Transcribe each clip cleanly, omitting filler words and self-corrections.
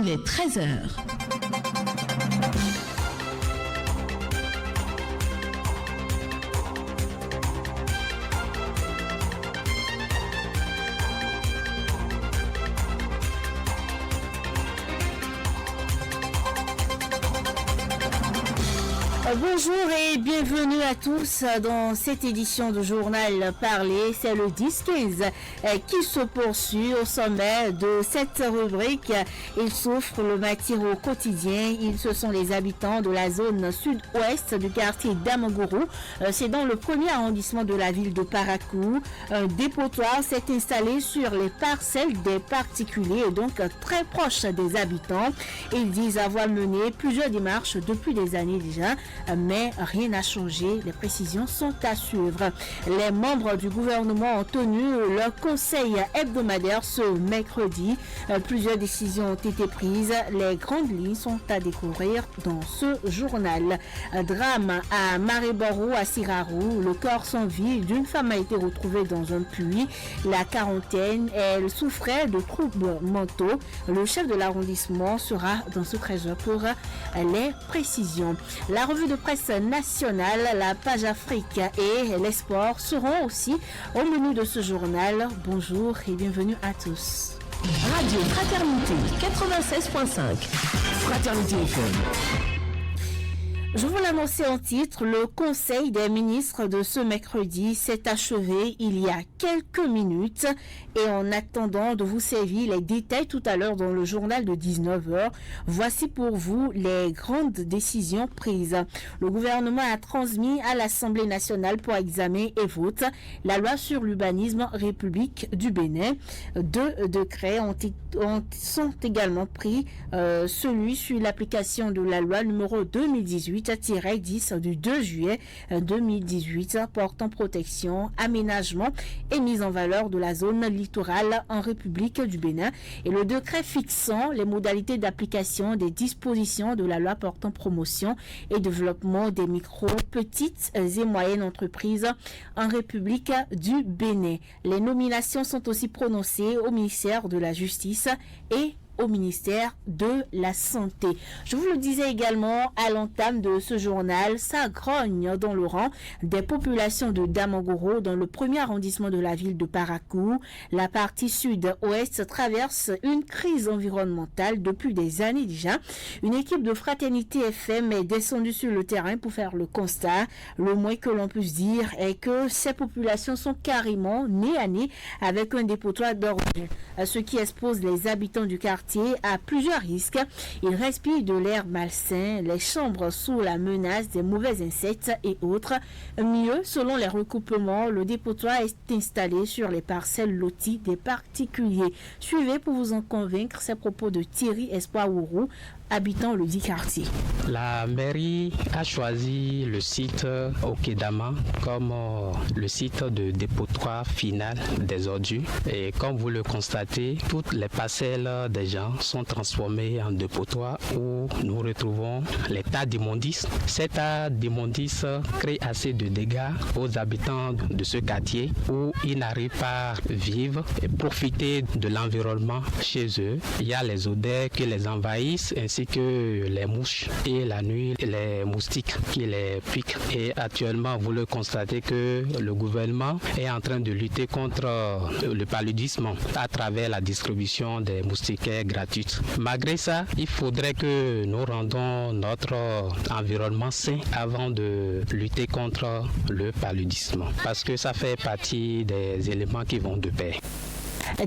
Il est 13h. Bonjour et bienvenue à tous dans cette édition du journal Parler. C'est le 10-15 qui se poursuit au sommet de cette rubrique. Ils souffrent le martyre au quotidien. Ce sont les habitants de la zone sud-ouest du quartier d'Amangourou. C'est dans le premier arrondissement de la ville de Parakou. Un dépotoir s'est installé sur les parcelles des particuliers et donc très proche des habitants. Ils disent avoir mené plusieurs démarches depuis des années déjà. Mais rien n'a changé, les précisions sont à suivre. Les membres du gouvernement ont tenu leur conseil hebdomadaire ce mercredi. Plusieurs décisions ont été prises. Les grandes lignes sont à découvrir dans ce journal. Drame à Mariboro, à Sirarou. Le corps sans vie d'une femme a été retrouvé dans un puits. La quarantaine, elle souffrait de troubles mentaux. Le chef de l'arrondissement sera dans ce 13h pour les précisions. La revue de presse nationale, la page Afrique et les sports seront aussi au menu de ce journal. Bonjour et bienvenue à tous. Radio Fraternité 96.5. Fraternité FM. Je vous l'annonçais en titre, le Conseil des ministres de ce mercredi s'est achevé il y a quelques minutes et en attendant de vous servir les détails tout à l'heure dans le journal de 19h, voici pour vous les grandes décisions prises. Le gouvernement a transmis à l'Assemblée nationale pour examen et vote la loi sur l'urbanisme République du Bénin. Deux décrets sont également pris, celui sur l'application de la loi numéro 2018-10 du 2 juillet 2018 portant protection, aménagement et mise en valeur de la zone littorale en République du Bénin et le décret fixant les modalités d'application des dispositions de la loi portant promotion et développement des micro, petites et moyennes entreprises en République du Bénin. Les nominations sont aussi prononcées au ministère de la Justice et au ministère de la Santé. Je vous le disais également à l'entame de ce journal, ça grogne dans le rang des populations de Damangourou dans le premier arrondissement de la ville de Parakou. La partie sud-ouest traverse une crise environnementale depuis des années déjà. Une équipe de Fraternité FM est descendue sur le terrain pour faire le constat. Le moins que l'on puisse dire est que ces populations sont carrément nez à nez avec un dépotoir d'ordures, ce qui expose les habitants du quartier à plusieurs risques. Ils respirent de l'air malsain, les chambres sous la menace des mauvais insectes et autres. Mieux, selon les recoupements, le dépotoir est installé sur les parcelles loties des particuliers. Suivez pour vous en convaincre ces propos de Thierry Espoir-Ourou, habitant le dit quartier. La mairie a choisi le site Okedama comme le site de dépotoir final des ordures. Et comme vous le constatez, toutes les parcelles des gens sont transformées en dépotoir où nous retrouvons les tas d'immondices. Ces tas d'immondices créent assez de dégâts aux habitants de ce quartier où ils n'arrivent pas à vivre et profiter de l'environnement chez eux. Il y a les odeurs qui les envahissent ainsi que les mouches et la nuit les moustiques qui les piquent. Et actuellement vous le constatez que le gouvernement est en train de lutter contre le paludisme à travers la distribution des moustiquaires gratuites. Malgré ça, il faudrait que nous rendons notre environnement sain avant de lutter contre le paludisme parce que ça fait partie des éléments qui vont de pair.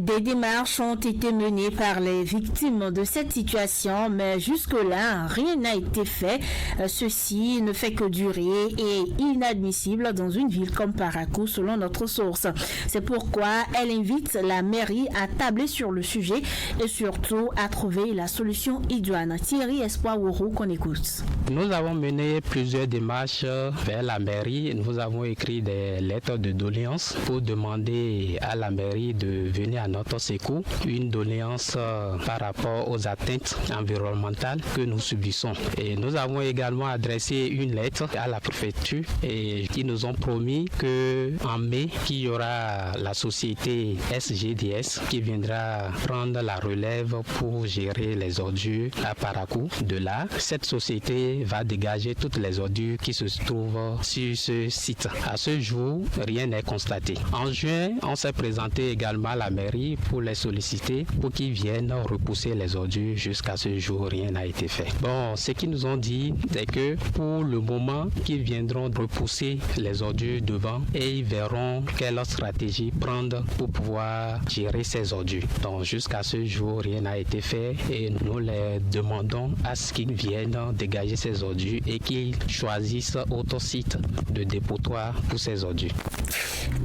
Des démarches ont été menées par les victimes de cette situation, mais jusque-là, rien n'a été fait. Ceci ne fait que durer et inadmissible dans une ville comme Parakou, selon notre source. C'est pourquoi elle invite la mairie à tabler sur le sujet et surtout à trouver la solution idoine. Thierry Espoir-Ourou, qu'on écoute. Nous avons mené plusieurs démarches vers la mairie. Nous avons écrit des lettres de doléances pour demander à la mairie de venir venir à notre secours une doléance par rapport aux atteintes environnementales que nous subissons. Et nous avons également adressé une lettre à la préfecture et qui nous ont promis qu'en mai, il y aura la société SGDS qui viendra prendre la relève pour gérer les ordures à Parakou. De là, cette société va dégager toutes les ordures qui se trouvent sur ce site. À ce jour, rien n'est constaté. En juin, on s'est présenté également à la mairie pour les solliciter pour qu'ils viennent repousser les ordures. Jusqu'à ce jour, rien n'a été fait. Bon, ce qu'ils nous ont dit, c'est que pour le moment, qu'ils viendront repousser les ordures devant et ils verront quelle stratégie prendre pour pouvoir gérer ces ordures. Donc, jusqu'à ce jour, rien n'a été fait et nous les demandons à ce qu'ils viennent dégager ces ordures et qu'ils choisissent autre site de dépotoir pour ces ordures.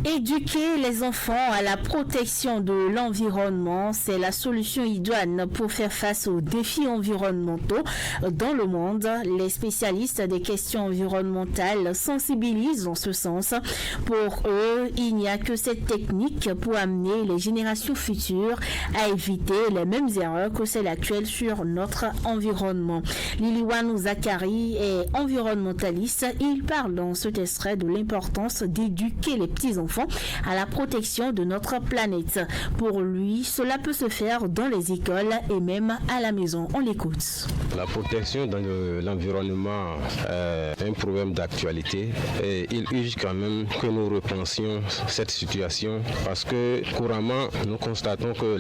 Éduquer les enfants à la protection de l'environnement, c'est la solution idoine pour faire face aux défis environnementaux dans le monde. Les spécialistes des questions environnementales sensibilisent en ce sens. Pour eux, il n'y a que cette technique pour amener les générations futures à éviter les mêmes erreurs que celles actuelles sur notre environnement. Liliwanou Zakari est environnementaliste. Il parle dans cet extrait de l'importance d'éduquer les petits-enfants à la protection de notre planète. Pour lui, cela peut se faire dans les écoles et même à la maison. On l'écoute. La protection dans l'environnement est un problème d'actualité et il urge quand même que nous repensions cette situation parce que couramment nous constatons que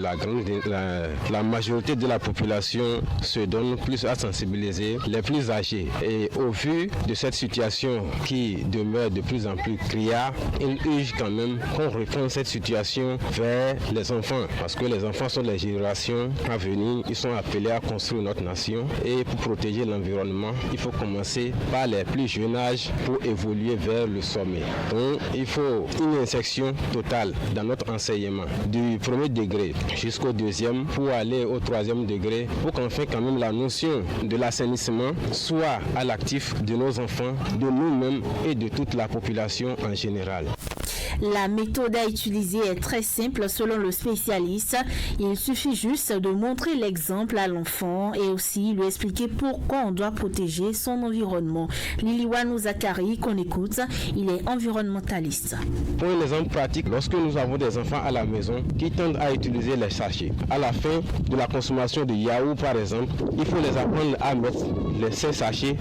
la majorité de la population se donne plus à sensibiliser les plus âgés et au vu de cette situation qui demeure de plus en plus criarde, il urge quand même qu'on reprenne cette situation vers les enfants parce que les enfants sont les générations à venir, ils sont appelés à construire notre nation et pour protéger l'environnement, il faut commencer par les plus jeunes âges pour évoluer vers le sommet. Donc il faut une insertion totale dans notre enseignement du premier degré jusqu'au deuxième pour aller au troisième degré pour qu'enfin quand même la notion de l'assainissement soit à l'actif de nos enfants, de nous-mêmes et de toute la population en général. La méthode à utiliser est très simple selon le spécialiste. Il suffit juste de montrer l'exemple à l'enfant et aussi lui expliquer pourquoi on doit protéger son environnement. Liliwanou Zakari, qu'on écoute, il est environnementaliste. Pour un exemple pratique, lorsque nous avons des enfants à la maison qui tendent à utiliser les sachets, à la fin de la consommation de yaourt par exemple, il faut les apprendre à mettre ces sachets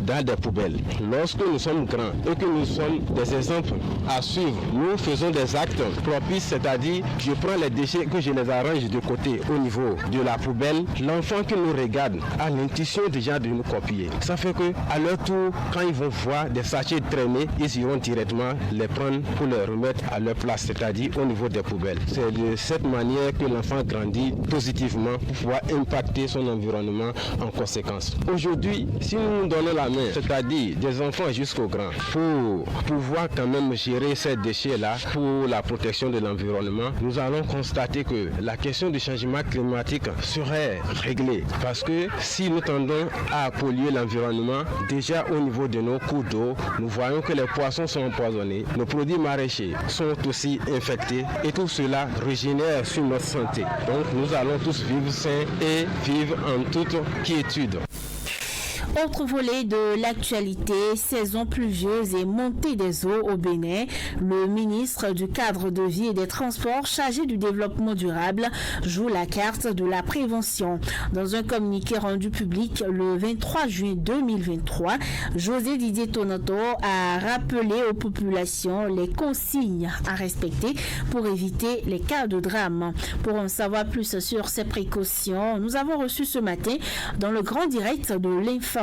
dans des poubelles. Lorsque nous sommes grands et que nous sommes des exemples à suivre, nous faisons des actes propices, c'est-à-dire je prends les déchets que je les arrange de côté au niveau de la poubelle. L'enfant qui nous regarde a l'intuition déjà de nous copier. Ça fait que à leur tour, quand ils vont voir des sachets traîner, ils iront directement les prendre pour les remettre à leur place, c'est-à-dire au niveau des poubelles. C'est de cette manière que l'enfant grandit positivement pour pouvoir impacter son environnement en conséquence. Aujourd'hui, si nous nous donnons la main, c'est-à-dire des enfants jusqu'aux grands, pour pouvoir quand même gérer ces déchets-là pour la protection de l'environnement, nous allons constater que la question du changement climatique serait réglée. Parce que si nous tendons à polluer l'environnement, déjà au niveau de nos cours d'eau, nous voyons que les poissons sont empoisonnés, nos produits maraîchers sont aussi infectés et tout cela régénère sur notre santé. Donc nous allons tous vivre sains et vivre en toute quiétude. Autre volet de l'actualité, saison pluvieuse et montée des eaux au Bénin. Le ministre du Cadre de vie et des Transports chargé du développement durable joue la carte de la prévention. Dans un communiqué rendu public le 23 juin 2023, José Didier Tonoto a rappelé aux populations les consignes à respecter pour éviter les cas de drame. Pour en savoir plus sur ces précautions, nous avons reçu ce matin dans le grand direct de l'information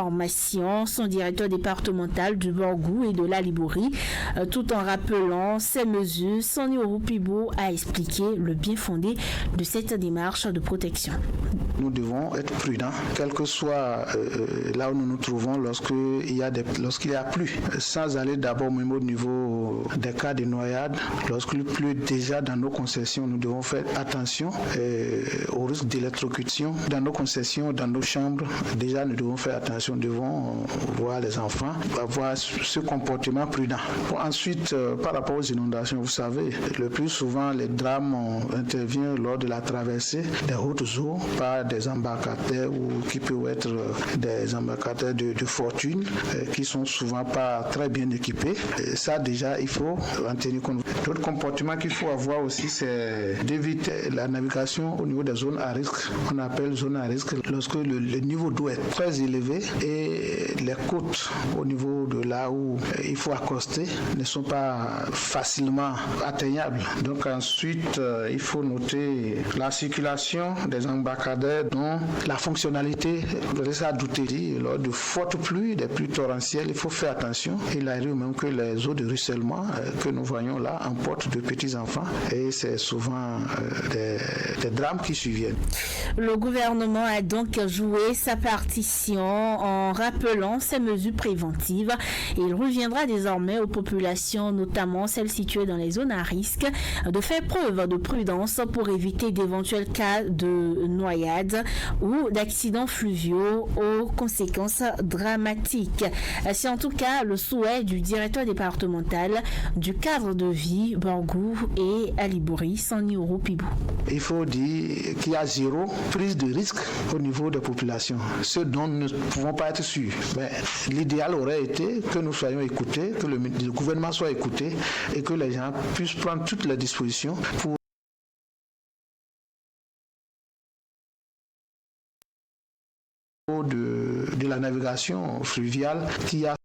son directeur départemental du Borgou et de la Libourie, tout en rappelant ces mesures. Sonny Orupibo a expliqué le bien fondé de cette démarche de protection. Nous devons être prudents, quel que soit là où nous nous trouvons lorsqu'il y a plu, sans aller d'abord même au niveau des cas de noyade. Lorsqu'il pleut déjà dans nos concessions, nous devons faire attention au risque d'électrocution. Dans nos concessions, dans nos chambres, déjà nous devons faire attention nous devons voir les enfants avoir ce comportement prudent. Ensuite, par rapport aux inondations, vous savez, le plus souvent, les drames interviennent lors de la traversée des hautes eaux par des embarcadères ou qui peuvent être des embarcadères de fortune qui sont souvent pas très bien équipés. Et ça, déjà, il faut en tenir compte. D'autres comportements qu'il faut avoir aussi, c'est d'éviter la navigation au niveau des zones à risque. On appelle zone à risque lorsque le niveau d'eau est très élevé et les côtes au niveau de là où il faut accoster ne sont pas facilement atteignables. Donc ensuite, il faut noter la circulation des embarcadères dont la fonctionnalité reste à douter. Lors de fortes pluies, des pluies torrentielles, il faut faire attention. Il arrive même que les eaux de ruissellement que nous voyons là emportent de petits enfants et c'est souvent des drames qui surviennent. Le gouvernement a donc joué sa partition en rappelant ces mesures préventives. Il reviendra désormais aux populations, notamment celles situées dans les zones à risque, de faire preuve de prudence pour éviter d'éventuels cas de noyade ou d'accidents fluviaux aux conséquences dramatiques. C'est en tout cas le souhait du directeur départemental du cadre de vie Borgou et Alibouri, Sani Pibou. Il faut dire qu'il y a zéro prise de risque au niveau des populations, ce dont nous ne pouvons pas être sûrs. Mais l'idéal aurait été que nous soyons écoutés, que le gouvernement soit écouté et que les gens puissent prendre toutes les dispositions pour de la navigation fluviale qui a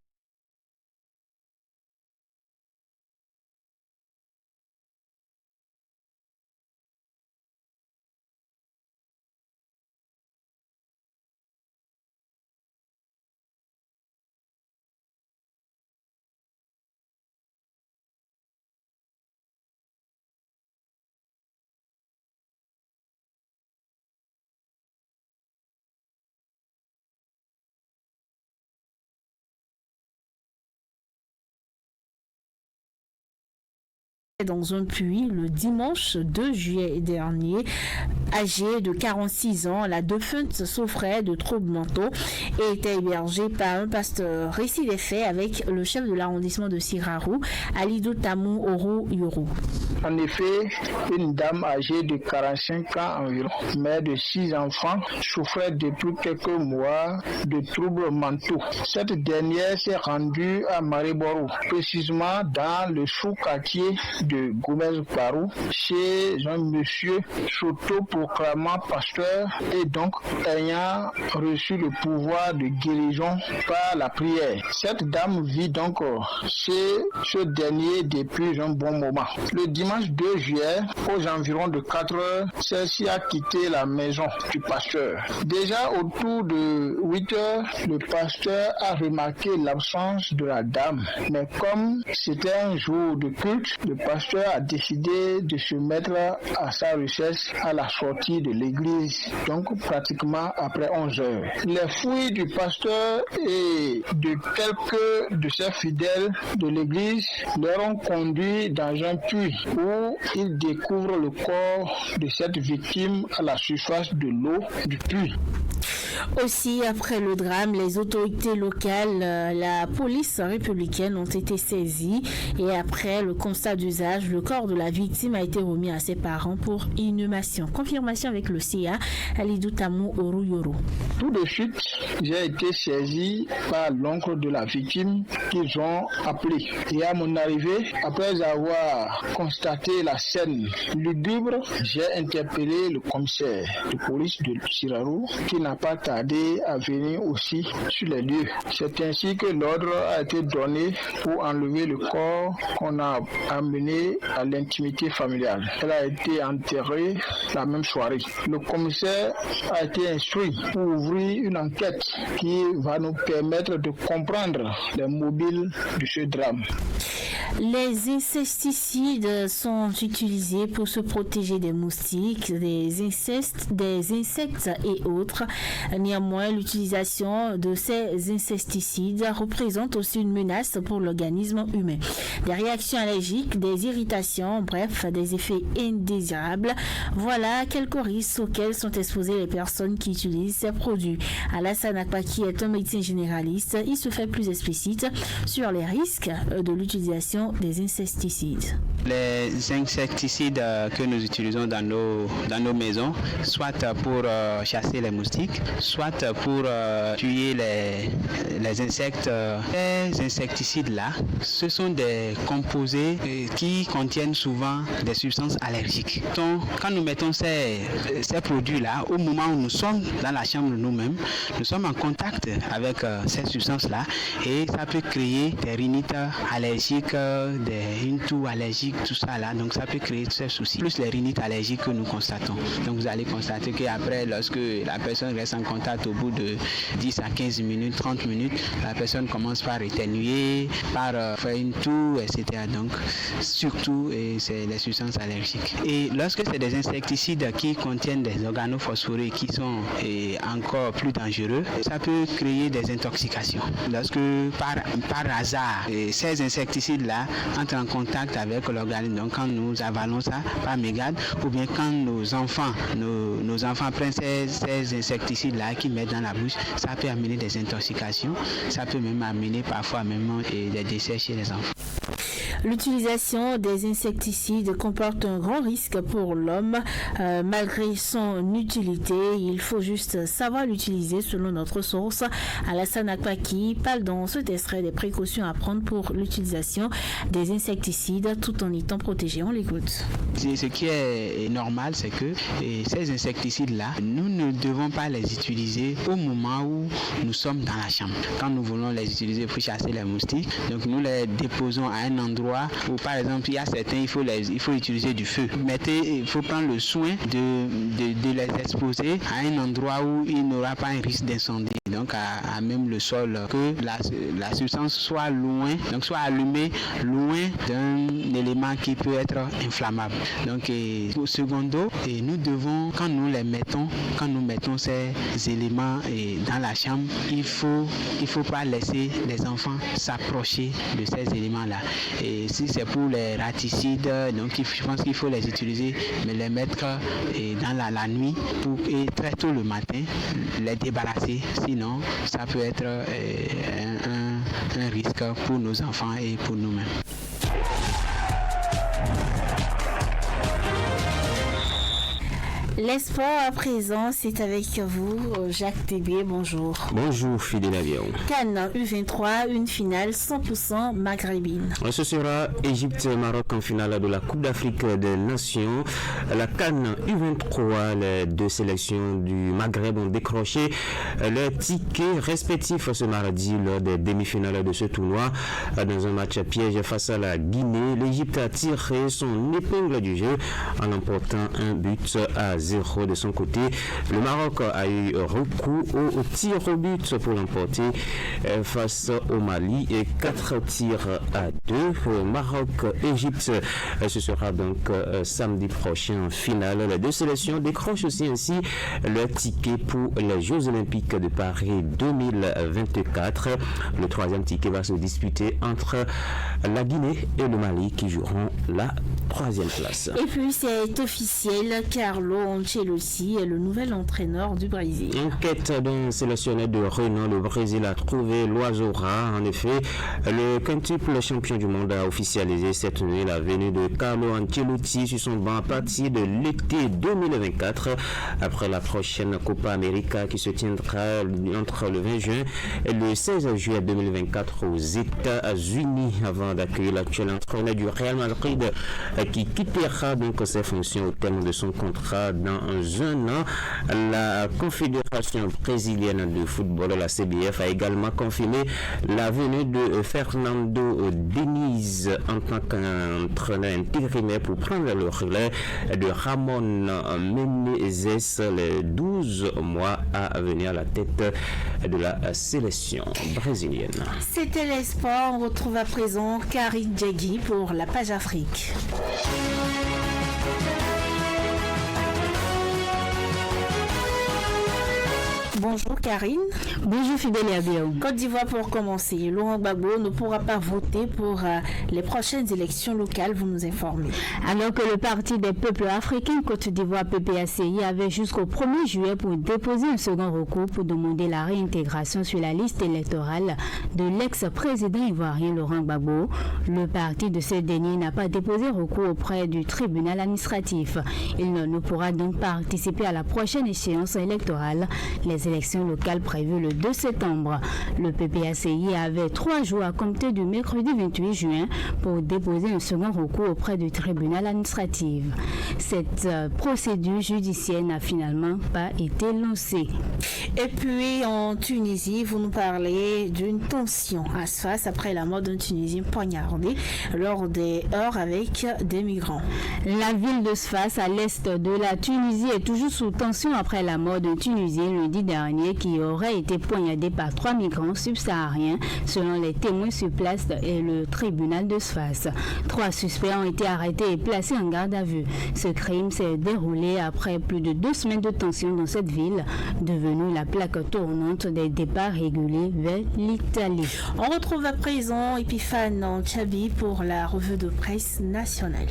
dans un puits le dimanche 2 juillet dernier. Âgée de 46 ans, la défunte souffrait de troubles mentaux et était hébergée par un pasteur. Récit des faits avec le chef de l'arrondissement de Sirarou, Alidou Tamou Oro Yoro. En effet, une dame âgée de 45 ans environ, mère de 6 enfants, souffrait depuis quelques mois de troubles mentaux. Cette dernière s'est rendue à Mariboro, précisément dans le sous-quartier de Gomez-Barou, chez un monsieur s'auto-proclamant pasteur et donc ayant reçu le pouvoir de guérison par la prière. Cette dame vit donc chez ce dernier depuis un bon moment. Le dimanche 2 juillet, aux environs de 4 heures, celle-ci a quitté la maison du pasteur. Déjà autour de 8 heures, le pasteur a remarqué l'absence de la dame. Mais comme c'était un jour de culte, le pasteur a décidé de se mettre à sa recherche à la sortie de l'église, donc pratiquement après 11 heures. Les fouilles du pasteur et de quelques de ses fidèles de l'église leur ont conduit dans un puits où ils découvrent le corps de cette victime à la surface de l'eau du puits. Aussi, après le drame, les autorités locales, la police républicaine ont été saisies et après le constat d'usage, le corps de la victime a été remis à ses parents pour inhumation. Confirmation avec le CIA, Alidou Tamou Oro Yoro. Tout de suite, j'ai été saisi par l'oncle de la victime qu'ils ont appelé. Et à mon arrivée, après avoir constaté la scène lugubre, j'ai interpellé le commissaire de police de Sirarou qui n'a pas tardé à venir aussi sur les lieux. C'est ainsi que l'ordre a été donné pour enlever le corps qu'on a amené à l'intimité familiale. Elle a été enterrée la même soirée. Le commissaire a été instruit pour ouvrir une enquête qui va nous permettre de comprendre les mobiles de ce drame. Les insecticides sont utilisés pour se protéger des moustiques, des insectes et autres. Néanmoins, l'utilisation de ces insecticides représente aussi une menace pour l'organisme humain. Des réactions allergiques, des irritations, bref, des effets indésirables. Voilà quelques risques auxquels sont exposées les personnes qui utilisent ces produits. Alassane Akpaki est un médecin généraliste. Il se fait plus explicite sur les risques de l'utilisation des insecticides. Les insecticides que nous utilisons dans nos maisons, soit pour chasser les moustiques, soit pour tuer les insectes. Ces insecticides-là, ce sont des composés qui contiennent souvent des substances allergiques. Donc, quand nous mettons ces produits-là, au moment où nous sommes dans la chambre nous-mêmes, nous sommes en contact avec ces substances-là et ça peut créer des rhinites allergiques, une toux allergique, tout ça là. Donc, ça peut créer ces soucis. Plus les rhinites allergiques que nous constatons. Donc, vous allez constater qu'après, lorsque la personne reste en contact au bout de 10 à 15 minutes, 30 minutes, la personne commence par éternuer, par faire une toux, etc. Donc, surtout, c'est les substances allergiques. Et lorsque c'est des insecticides qui contiennent des organophosphorés qui sont encore plus dangereux, ça peut créer des intoxications. Lorsque, par hasard, ces insecticides-là entrent en contact avec l'organisme, donc quand nous avalons ça par mégarde, ou bien quand nos enfants prennent ces insecticides-là qu'ils mettent dans la bouche, ça peut amener des intoxications, ça peut même amener parfois même des décès chez les enfants. L'utilisation des insecticides comporte un grand risque pour l'homme. Malgré son utilité, il faut juste savoir l'utiliser selon notre source. Alassane Akpaki parle dans cet extrait des précautions à prendre pour l'utilisation des insecticides tout en étant protégé. On l'écoute. Ce qui est normal, c'est que ces insecticides-là, nous ne devons pas les utiliser au moment où nous sommes dans la chambre. Quand nous voulons les utiliser pour chasser les moustiques, donc nous les déposons à un endroit où, par exemple, il y a certains, il faut utiliser du feu. Il faut prendre le soin de les exposer à un endroit où il n'aura pas un risque d'incendie. Donc à même le sol, que la substance soit loin, donc soit allumée loin d'un élément qui peut être inflammable. Donc au secondo, nous devons, quand nous mettons ces éléments dans la chambre, il faut pas laisser les enfants s'approcher de ces éléments-là. Et si c'est pour les raticides, donc je pense qu'il faut les utiliser, mais les mettre dans la nuit et très tôt le matin, les débarrasser. Sinon, ça peut être un risque pour nos enfants et pour nous-mêmes. Les sports à présent, c'est avec vous, Jacques Tébé, bonjour. Bonjour, fidèle avion. Cannes U23, une finale 100% maghrébine. Ce sera Égypte-Maroc en finale de la Coupe d'Afrique des Nations. La Cannes U23, les deux sélections du Maghreb ont décroché leurs tickets respectifs ce mardi lors des demi-finales de ce tournoi. Dans un match piège face à la Guinée, l'Égypte a tiré son épingle du jeu en emportant un but à 0 de son côté. Le Maroc a eu recours au tir au but pour l'emporter face au Mali et 4 tirs à 2. Maroc-Égypte, ce sera donc samedi prochain en finale. Les deux sélections décrochent aussi ainsi leur ticket pour les Jeux Olympiques de Paris 2024. Le troisième ticket va se disputer entre la Guinée et le Mali qui joueront la troisième place. Et puis c'est officiel, Carlo Ancelotti est le nouvel entraîneur du Brésil. Enquête d'un sélectionneur de renom, le Brésil a trouvé l'oiseau rare. En effet, le quintuple champion du monde a officialisé cette nuit la venue de Carlo Ancelotti sur son banc à partir de l'été 2024, après la prochaine Copa América qui se tiendra entre le 20 juin et le 16 juillet 2024 aux États-Unis, avant d'accueillir l'actuel entraîneur du Real Madrid qui quittera donc ses fonctions au terme de son contrat dans un an. La Confédération brésilienne de football, la CBF, a également confirmé la venue de Fernando Diniz en tant qu'entraîneur intérimaire pour prendre le relais de Ramon Menezes les 12 mois à venir à la tête de la sélection brésilienne. C'était les sports. On retrouve à présent Karine Djegui pour la page Afrique. Bonjour Karine. Bonjour Fidèle Abiaou. Côte d'Ivoire pour commencer. Laurent Gbagbo ne pourra pas voter pour les prochaines élections locales, vous nous informez. Alors que le Parti des peuples africains Côte d'Ivoire PPACI avait jusqu'au 1er juillet pour déposer un second recours pour demander la réintégration sur la liste électorale de l'ex-président ivoirien Laurent Gbagbo, le parti de ce dernier n'a pas déposé recours auprès du tribunal administratif. Il ne pourra donc participer à la prochaine échéance électorale, les élections locales prévues le 2 septembre. Le PPACI avait 3 jours à compter du mercredi 28 juin pour déposer un second recours auprès du tribunal administratif. Cette procédure judiciaire n'a finalement pas été lancée. Et puis en Tunisie, vous nous parlez d'une tension à Sfax après la mort d'un Tunisien poignardé lors des heurts avec des migrants. La ville de Sfax à l'est de la Tunisie est toujours sous tension après la mort d'un Tunisien lundi dernier qui aurait été poignardé par 3 migrants subsahariens selon les témoins sur place et le tribunal de Sfax. 3 suspects ont été arrêtés et placés en garde à vue. Ce crime s'est déroulé après plus de 2 semaines de tension dans cette ville, devenue la plaque tournante des départs réguliers vers l'Italie. On retrouve à présent Epiphane Tchabi pour la revue de presse nationale.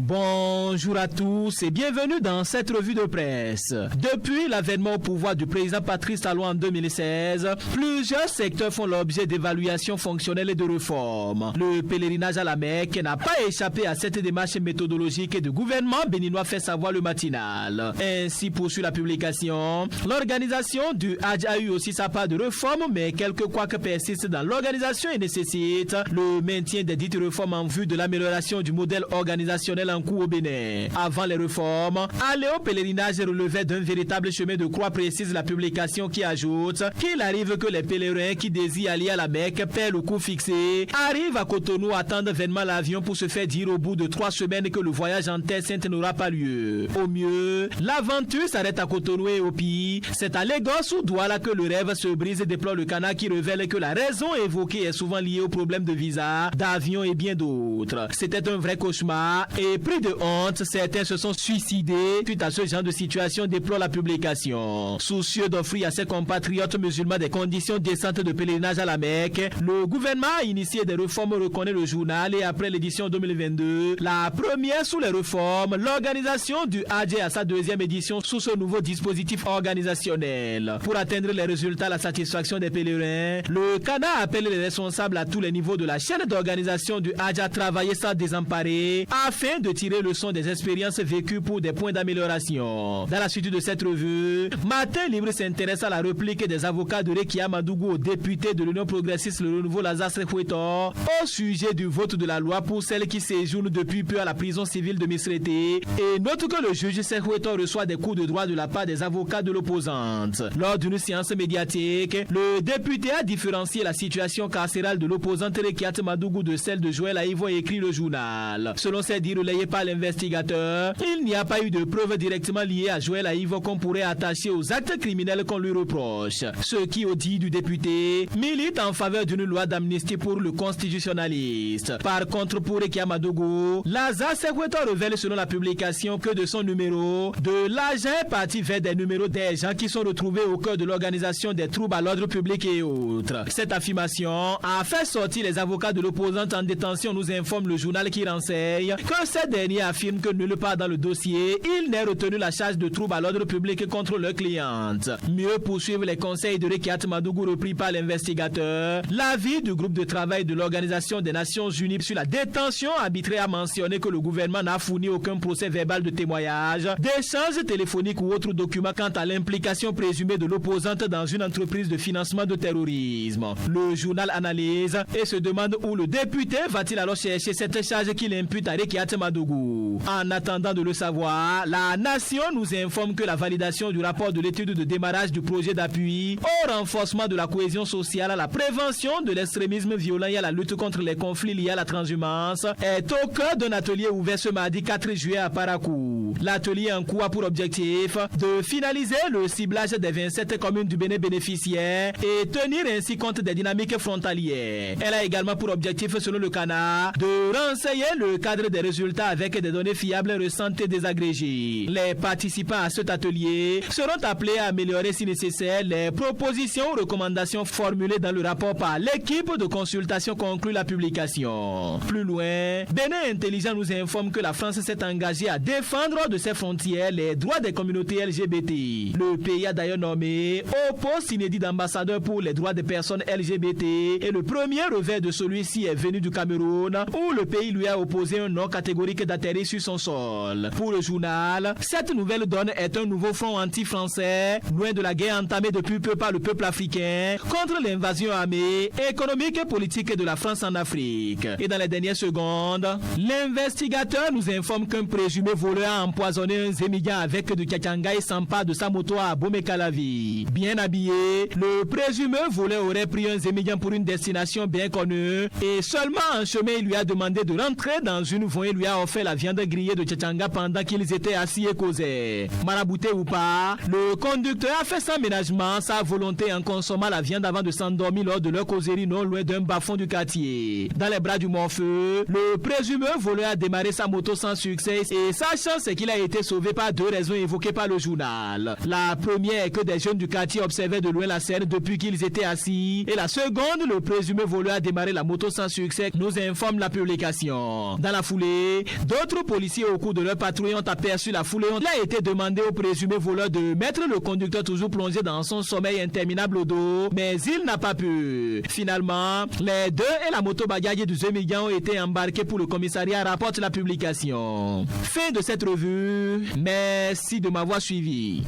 Bonjour à tous et bienvenue dans cette revue de presse. Depuis l'avènement au pouvoir du président Patrice Talon en 2016, plusieurs secteurs font l'objet d'évaluations fonctionnelles et de réformes. Le pèlerinage à la Mecque n'a pas échappé à cette démarche méthodologique du gouvernement béninois, fait savoir le matinal. Ainsi, poursuit la publication, l'organisation du Hajj a eu aussi sa part de réforme, mais quelques couacs persistent dans l'organisation et nécessitent le maintien des dites réformes en vue de l'amélioration du modèle organisationnel en cours au Bénin. Avant les réformes, aller au pèlerinage relevait d'un véritable chemin de croix, précise la publication, qui ajoute qu'il arrive que les pèlerins qui désirent aller à la Mecque paient le coût fixé, arrivent à Cotonou, attendent vainement l'avion pour se faire dire au bout de 3 semaines que le voyage en Terre Sainte n'aura pas lieu. Au mieux, l'aventure s'arrête à Cotonou et au pire, c'est à Lagos ou Douala que le rêve se brise, déplore le canard qui révèle que la raison évoquée est souvent liée aux problèmes de visa, d'avion et bien d'autres. C'était un vrai cauchemar et pris de honte, certains se sont suicidés suite à ce genre de situation, déplore la publication. Soucieux d'offrir à ses compatriotes musulmans des conditions décentes de pèlerinage à la Mecque, le gouvernement a initié des réformes, reconnaît le journal, et après l'édition 2022, la première sous les réformes, l'organisation du Hajj à sa 2e édition sous ce nouveau dispositif organisationnel. Pour atteindre les résultats à la satisfaction des pèlerins, le CANA appelle les responsables à tous les niveaux de la chaîne d'organisation du Hajj à travailler sans désemparer afin de tirer le son des expériences vécues pour des points d'amélioration. Dans la suite de cette revue, Matin Libre s'intéresse à la réplique des avocats de Rekia Madougou au député de l'Union progressiste Le Renouveau Lazare Sekhuetor au sujet du vote de la loi pour celles qui séjournent depuis peu à la prison civile de Misrété, et note que le juge Sekhuetor reçoit des coups de droit de la part des avocats de l'opposante. Lors d'une séance médiatique, le député a différencié la situation carcérale de l'opposante Rekiat Madougou de celle de Joël Aïvo, écrit le journal. Selon ses dires relayés par l'investigateur, il n'y a pas eu de preuves directement liées à Joël Aïvo qu'on pourrait attacher aux actes criminels qu'on lui reproche. Ce qui, au dit du député, milite en faveur d'une loi d'amnistie pour le constitutionnaliste. Par contre, pour Rekia Madougou, Lazare Sekhuetor révèle selon la publication que de son numéro, de l'argent est parti vers des numéros des gens qui sont retrouvés au cœur de l'organisation des troubles à l'ordre public et autres. Cette affirmation a fait sortir les avocats de l'opposante en détention, nous informe le journal qui renseigne que ces derniers affirment que nulle part dans le dossier, il n'est retenu la charge de trouble à l'ordre public contre leur cliente. Mieux poursuivre les conseils de Rekiat Madougou repris par l'investigateur. L'avis du groupe de travail de l'Organisation des Nations Unies sur la détention arbitraire a mentionné que le gouvernement n'a fourni aucun procès verbal de témoignage, d'échange téléphonique ou autre document quant à l'implication présumée de l'opposante dans une entreprise de financement de terrorisme. Le journal analyse et se demande où le député va-t-il alors chercher cette charge qu'il impute à Rekiat Madougou. En attendant de le savoir, la Nation nous informe que la validation du rapport de l'étude de démarrage du projet d'appui au renforcement de la cohésion sociale, à la prévention de l'extrémisme violent et à la lutte contre les conflits liés à la transhumance est au cœur d'un atelier ouvert ce mardi 4 juillet à Parakou. L'atelier en cours a pour objectif de finaliser le ciblage des 27 communes du Bénin bénéficiaires et tenir ainsi compte des dynamiques frontalières. Elle a également pour objectif, selon le Canard, de renseigner le cadre des résultats avec des données fiables recenses et désagrégées. Les participants à cet atelier seront appelés à améliorer si nécessaire les propositions ou recommandations formulées dans le rapport par l'équipe de consultation conclut la publication. Plus loin, Bénin Intelligent nous informe que la France s'est engagée à défendre de ses frontières les droits des communautés LGBT. Le pays a d'ailleurs nommé au poste inédit d'ambassadeur pour les droits des personnes LGBT et le premier revers de celui-ci est venu du Cameroun où le pays lui a opposé un non catégorique d'atterrir sur son sol. Pour le journal, cette nouvelle donne est un nouveau front anti-français, loin de la guerre entamée depuis peu par le peuple africain contre l'invasion armée, économique et politique de la France en Afrique. Et dans les dernières secondes, l'investigateur nous informe qu'un présumé voleur a empoisonné un Zémigan avec du Kakanga et s'empare de sa moto à Bomekalavi. Bien habillé, le présumé voleur aurait pris un Zémigan pour une destination bien connue et seulement en chemin il lui a demandé de rentrer dans une voie et lui a offert la viande grillée de Tchanga pendant qu'ils étaient assis et causaient. Marabouté ou pas, le conducteur a fait sans ménagement sa volonté en consommant la viande avant de s'endormir lors de leur causerie non loin d'un bas-fond du quartier. Dans les bras du morfeu, le présumé voleur a démarré sa moto sans succès et sa chance c'est qu'il a été sauvé par deux raisons évoquées par le journal. La première est que des jeunes du quartier observaient de loin la scène depuis qu'ils étaient assis et la seconde, le présumé voleur a démarré la moto sans succès, nous informe la publication. Dans la foulée, d'autres policiers au cours de leur patrouille ont aperçu la foule et il a été demandé au présumé voleur de mettre le conducteur toujours plongé dans son sommeil interminable au dos, mais il n'a pas pu. Finalement, les deux et la moto bagaille du Zémigan ont été embarqués pour le commissariat, rapporte la publication. Fin de cette revue. Merci de m'avoir suivi.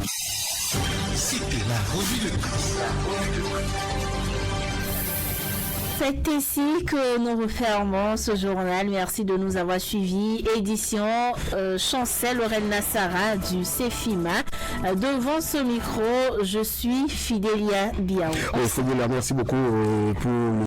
C'était la revue de presse. C'est ainsi que nous refermons ce journal. Merci de nous avoir suivis. Édition Chancel Laurel Nassara du CEFIMA. Devant ce micro, je suis Fidélia Biao. Fidélia, merci beaucoup pour